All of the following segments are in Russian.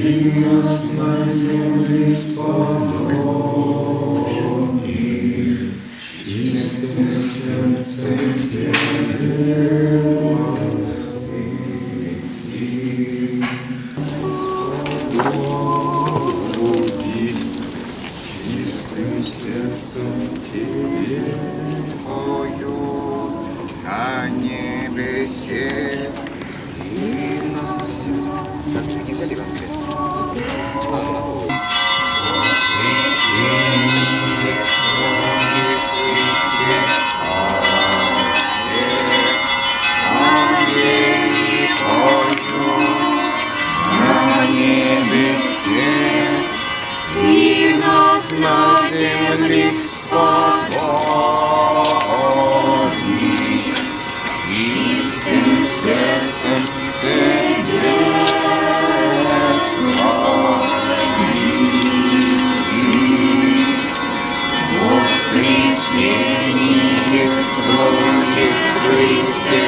нас на земле сподобий, чистым сердцем Тебе Господи, чистым сердцем Тебе пою на небесе. И нас так же не взяли конкретно. И нас на земле сподоби, чистым сердцем Тебе славить. Воскресенье вроде Христе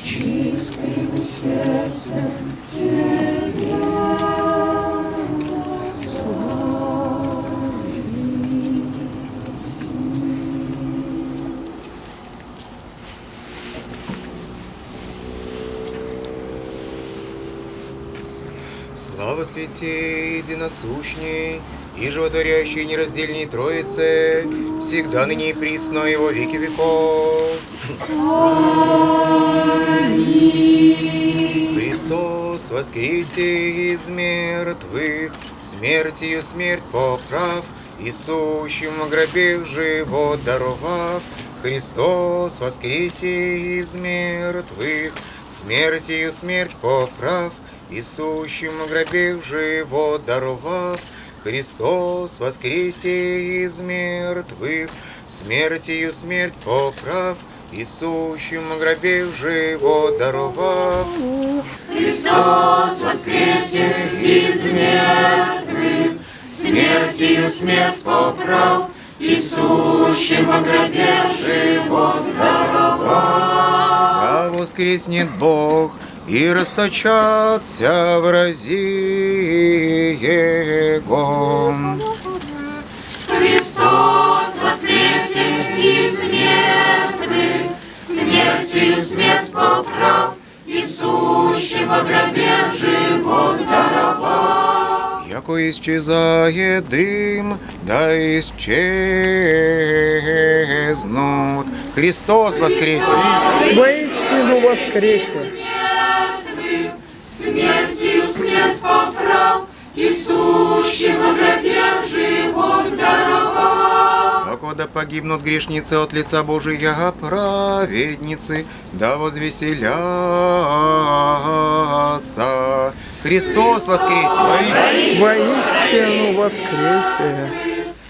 чистым сердцем Тебе слава святе единосущней и животворящей нераздельней Троице, всегда ныне и присно и во веки веков. Христос воскресе из мертвых, смертью смерть поправ, и сущим в гробе живот даровав. Христос воскресе из мертвых, смертью смерть поправ, и сущим в гробе живот даровав. Христос воскресе из мертвых, смертью смерть поправ, и сущим в гробе живот даровав. Христос воскресе из мертвых, смертью смерть поправ, и сущим во гробе живот даровав. Да воскреснет Бог, и расточатся врази Его. Христос воскресе из мертвых, смертью смерть поправ, и сущим во гробе живот даровав. Яко исчезает дым, да исчезнут. Христос воскресе! Воистину воскресе! Смертью смерть поправ, и сущим во гробе живот даровав. Покуда погибнут грешницы от лица Божия, праведницы да возвеселятся. Христос воскресе! Воистину воскресе!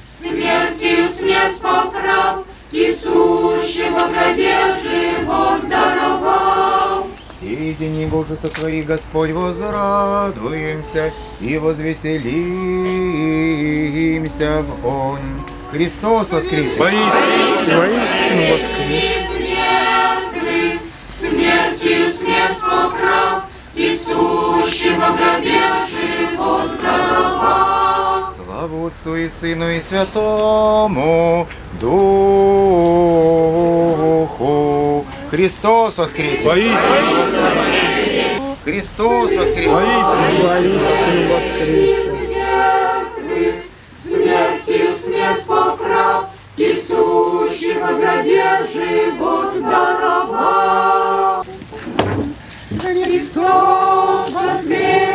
Смертью смерть поправ, и сущим во гробе живот даровав. Сей день Божий сотвори, Господь, возрадуемся и возвеселимся в Он. Христос воскресе! Воистину воскресе! Смертью смерть поправ, и сущим во гробе живот даровав. Славу Отцу и Сыну и Святому Духу. Христос воскресе! Христос воскресе! Воистину воскресе! Смертью смерть поправ, и сущим во гробе живот даровав. Христос воскресе!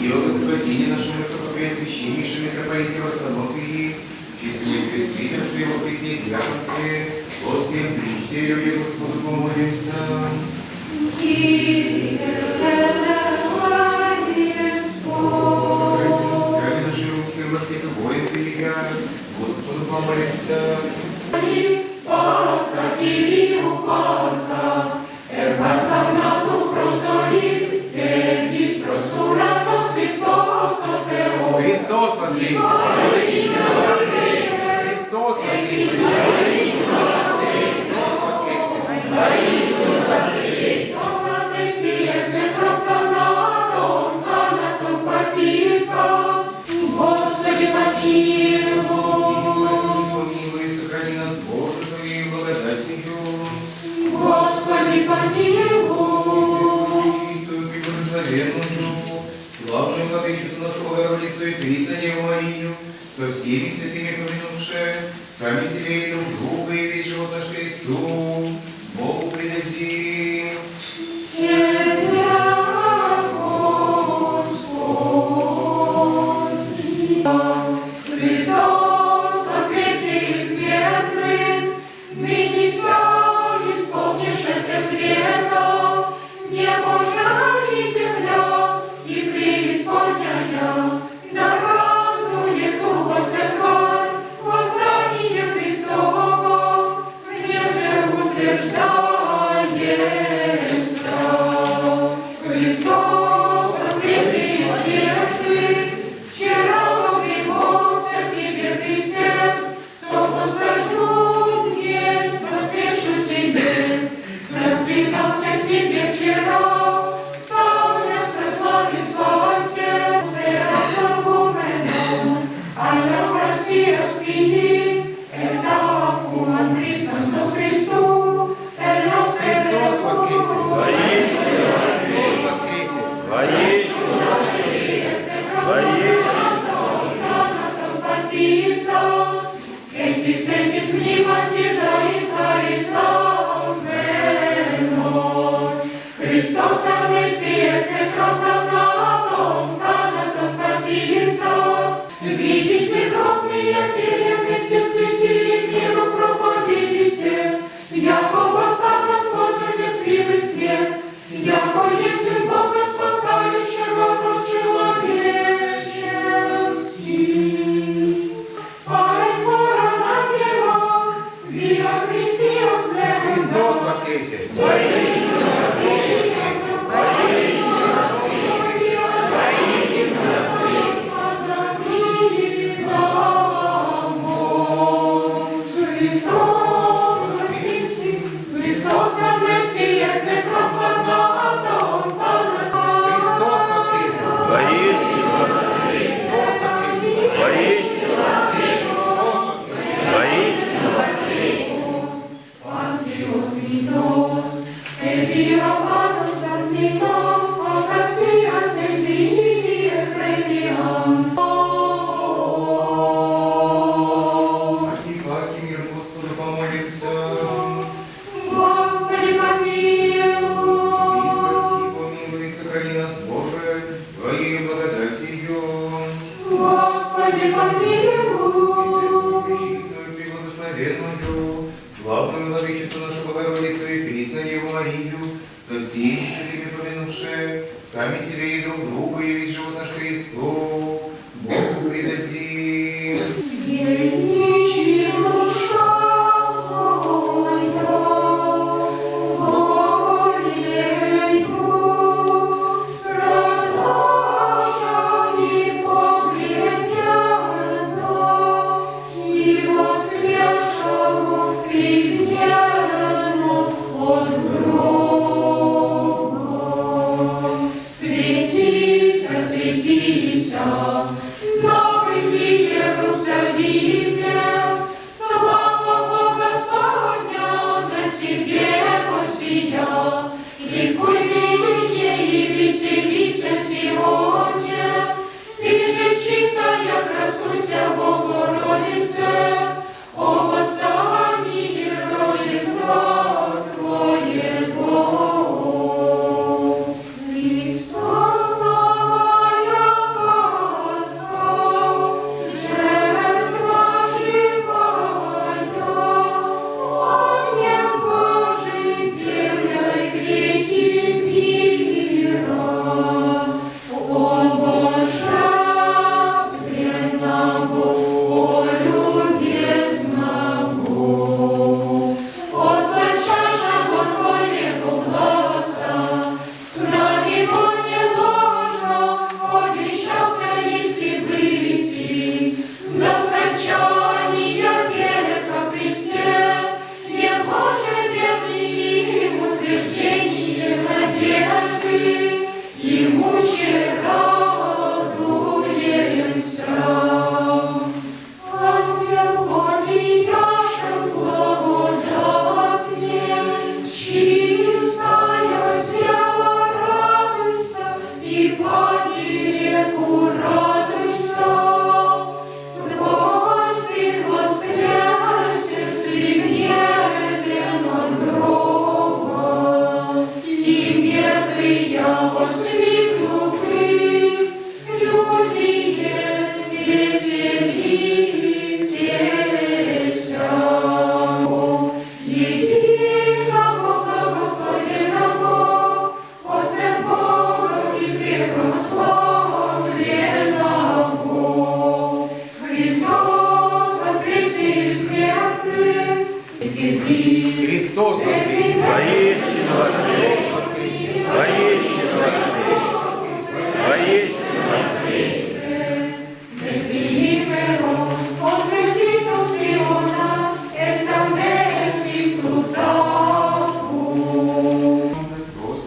И о Господине нашем высокопреосвященнейшем митрополите Варсонофии, числе пресвитерстве его пресне диаконстве, от всем причте люди Господу помолимся. Скажи наши русские власти, воинцы велика, Господу помолимся. Христос воскресе! Христос воскресе! Христос Господи, помилуй. Помилуй, сохрани нас, Боже, Твоей благодатью. Господи, помилуй. Чистую, преблагословенную, славную владычицу нашу Богородицу и Пресную Деву Марию, со всеми святыми помянувши, сами себе и друг друга, и весь живот наш Христу, Богу предадим. Тебя, Господи. Христос воскресе из мертвых, ныне все исполнившееся света, небо и земля, и преисподняя, да празднует Духа вся тварь, восстание Христово, неже утверждается. Христос воскресе из мертвых, вчера прибылся тебе Христе, сопостою днес воскрешу тебе, распитался тебе вчера, сам нас прослави спасе, а я Россия в сине, это Афуан признан до Христу, Христос воскресе! Христос воскресе! Христос воскресе, видите гробные перены, сердце миру проповедите, яко восстал Господь умертвивый свет, яко есть Сын Бога спасающего род человеческий. Споры скоро над Его, вия Христе озле. Христос воскресе! Христос воскресе! Христос Архипаки, мир Господу помолимся. Господи, помилуй. Спаси, помилуй, сохрани нас, Боже, Твоей благодатью. Господи, помилуй. Пречистую, преблагословенную, славную владычицу нашу Богородицу и Пресную Деву Марию, со всеми святыми помянувши, сами себе и друг друга, и весь живот наш Христу, Богу предадим. Ничья душа моя, волею страдала и погребена, и воскресшего пригнена от гроба. Светися, светися, новый Иерусалиме, слава Бога Господня на тебе посия, ликуй ныне и веселися сегодня, ты же чистая красуйся, Богородице, о восстань. Христос воскресе! Воистину воскрес! Воистину воскрес! Воистину воскрес! Христос,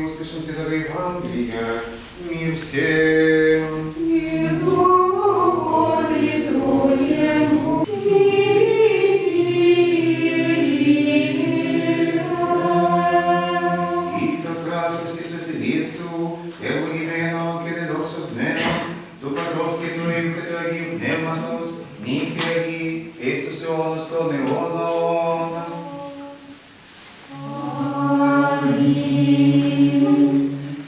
услышим Святого Евангелия, мир всем! И так радости со Вселису, его имено, кеде доксос меном, tu patroski tu im, kето ги пневматос, нике ги, естус ионос то неоно,